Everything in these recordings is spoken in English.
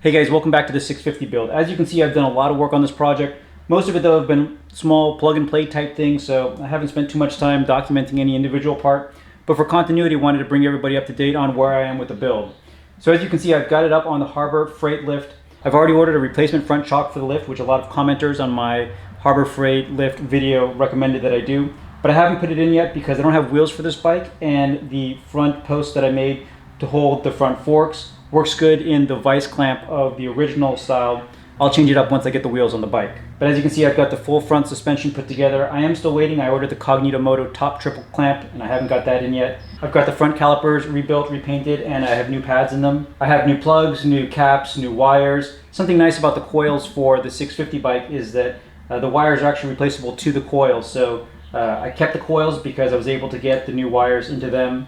Hey guys, welcome back to the 650 build. As you can see, I've done a lot of work on this project. Most of it though have been small plug and play type things, so I haven't spent too much time documenting any individual part. But for continuity, I wanted to bring everybody up to date on where I am with the build. So as you can see, I've got it up on the Harbor Freight lift. I've already ordered a replacement front shock for the lift, which a lot of commenters on my Harbor Freight lift video recommended that I do. But I haven't put it in yet because I don't have wheels for this bike, and the front post that I made to hold the front forks works good in the vice clamp of the original style. I'll change it up once I get the wheels on the bike. But as you can see, I've got the full front suspension put together. I am still waiting. I ordered the Cognito Moto top triple clamp and I haven't got that in yet. I've got the front calipers rebuilt, repainted, and I have new pads in them. I have new plugs, new caps, new wires. Something nice about the coils for the 650 bike is that the wires are actually replaceable to the coils. So I kept the coils because I was able to get the new wires into them.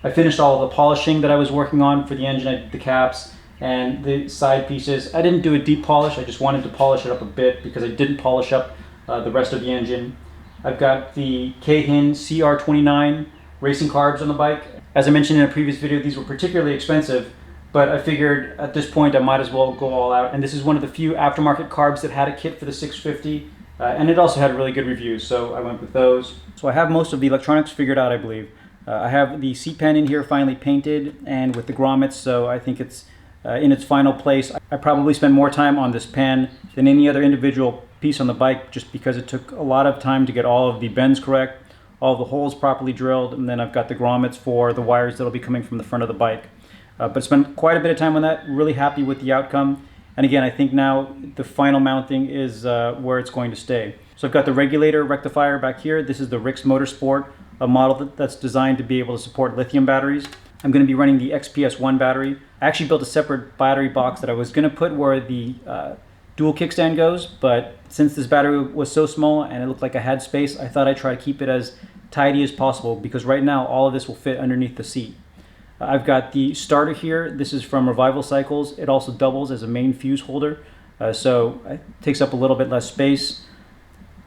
I finished all the polishing that I was working on for the engine. I did the caps and the side pieces. I didn't do a deep polish. I just wanted to polish it up a bit because I didn't polish up the rest of the engine. I've got the Keihin CR29 racing carbs on the bike. As I mentioned in a previous video, these were particularly expensive, but I figured at this point I might as well go all out. And this is one of the few aftermarket carbs that had a kit for the 650, and it also had really good reviews, so I went with those. So I have most of the electronics figured out, I believe. I have the seat pan in here finally painted and with the grommets, so I think it's in its final place. I probably spend more time on this pan than any other individual piece on the bike just because it took a lot of time to get all of the bends correct, all of the holes properly drilled, and then I've got the grommets for the wires that'll be coming from the front of the bike. But spent quite a bit of time on that, really happy with the outcome. And again, I think now the final mounting is where it's going to stay. So I've got the regulator rectifier back here. This is the Rix Motorsport, a model that's designed to be able to support lithium batteries. I'm going to be running the XPS1 battery. I actually built a separate battery box that I was going to put where the dual kickstand goes, but since this battery was so small and it looked like I had space, I thought I'd try to keep it as tidy as possible because right now all of this will fit underneath the seat. I've got the starter here. This is from Revival Cycles. It also doubles as a main fuse holder, so it takes up a little bit less space.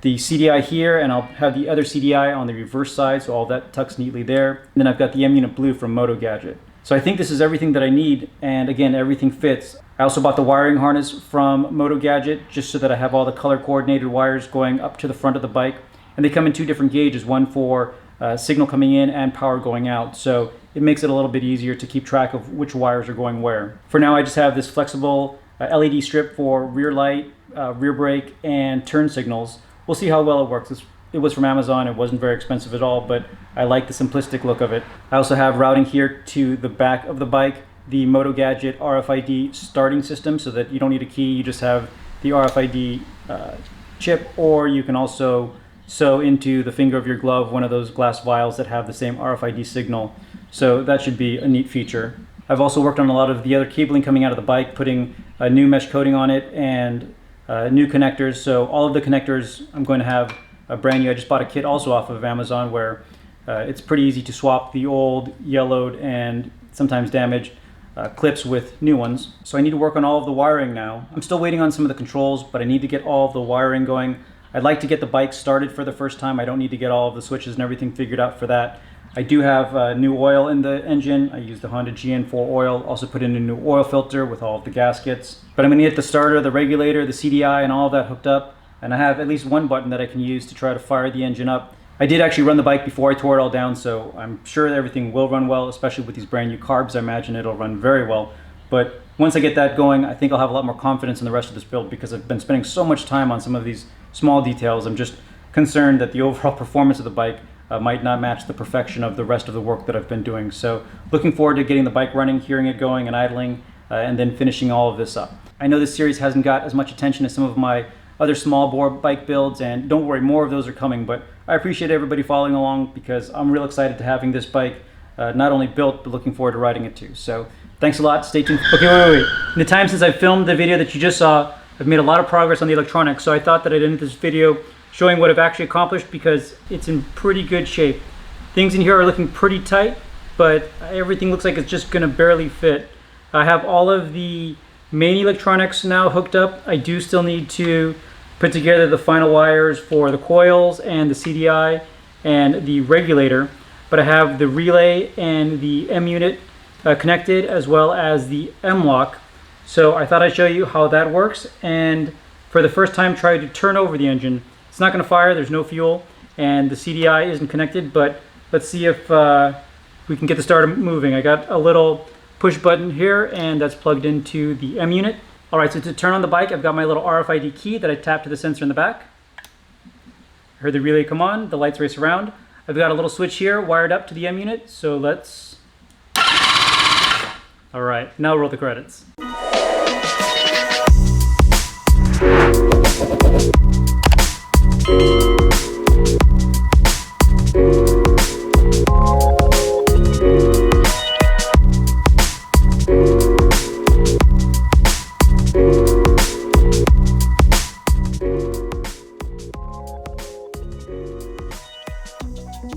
The CDI here, and I'll have the other CDI on the reverse side, so all that tucks neatly there. And then I've got the M-Unit Blue from Motogadget. So I think this is everything that I need, and again, everything fits. I also bought the wiring harness from Motogadget, just so that I have all the color-coordinated wires going up to the front of the bike. And they come in two different gauges, one for signal coming in and power going out. So it makes it a little bit easier to keep track of which wires are going where. For now, I just have this flexible LED strip for rear light, rear brake, and turn signals. We'll see how well it works. It was from Amazon. It wasn't very expensive at all, but I like the simplistic look of it. I also have routing here to the back of the bike, the Motogadget RFID starting system, so that you don't need a key. You just have the RFID chip, or you can also sew into the finger of your glove one of those glass vials that have the same RFID signal. So that should be a neat feature. I've also worked on a lot of the other cabling coming out of the bike, putting a new mesh coating on it and new connectors. So all of the connectors I'm going to have brand new. I just bought a kit also off of Amazon where it's pretty easy to swap the old yellowed and sometimes damaged clips with new ones. So I need to work on all of the wiring now. I'm still waiting on some of the controls, but I need to get all of the wiring going. I'd like to get the bike started for the first time. I don't need to get all of the switches and everything figured out for that. I do have new oil in the engine. I used the Honda GN4 oil, also put in a new oil filter with all of the gaskets. But I'm gonna get the starter, the regulator, the CDI, and all of that hooked up. And I have at least one button that I can use to try to fire the engine up. I did actually run the bike before I tore it all down, so I'm sure that everything will run well, especially with these brand new carbs. I imagine it'll run very well. But once I get that going, I think I'll have a lot more confidence in the rest of this build because I've been spending so much time on some of these small details. I'm just concerned that the overall performance of the bike might not match the perfection of the rest of the work that I've been doing. So looking forward to getting the bike running, hearing it going and idling, and then finishing all of this up. I know this series hasn't got as much attention as some of my other small bore bike builds, and don't worry, more of those are coming, but I appreciate everybody following along because I'm real excited to having this bike not only built, but looking forward to riding it too. So thanks a lot, stay tuned. Okay, wait. In the time since I filmed the video that you just saw, I've made a lot of progress on the electronics, so I thought that I'd end this video showing what I've actually accomplished because it's in pretty good shape. Things in here are looking pretty tight, but everything looks like it's just gonna barely fit. I have all of the main electronics now hooked up. I do still need to put together the final wires for the coils and the CDI and the regulator, but I have the relay and the M-Unit connected, as well as the M.Lock So I thought I'd show you how that works, and for the first time try to turn over the engine. It's not going to fire, there's no fuel, and the CDI isn't connected, but let's see if we can get the starter moving. I got a little push button here, and that's plugged into the M-Unit. All right, so to turn on the bike, I've got my little RFID key that I tap to the sensor in the back. I heard the relay come on, the lights race around. I've got a little switch here wired up to the M-Unit, so let's... All right, now roll the credits.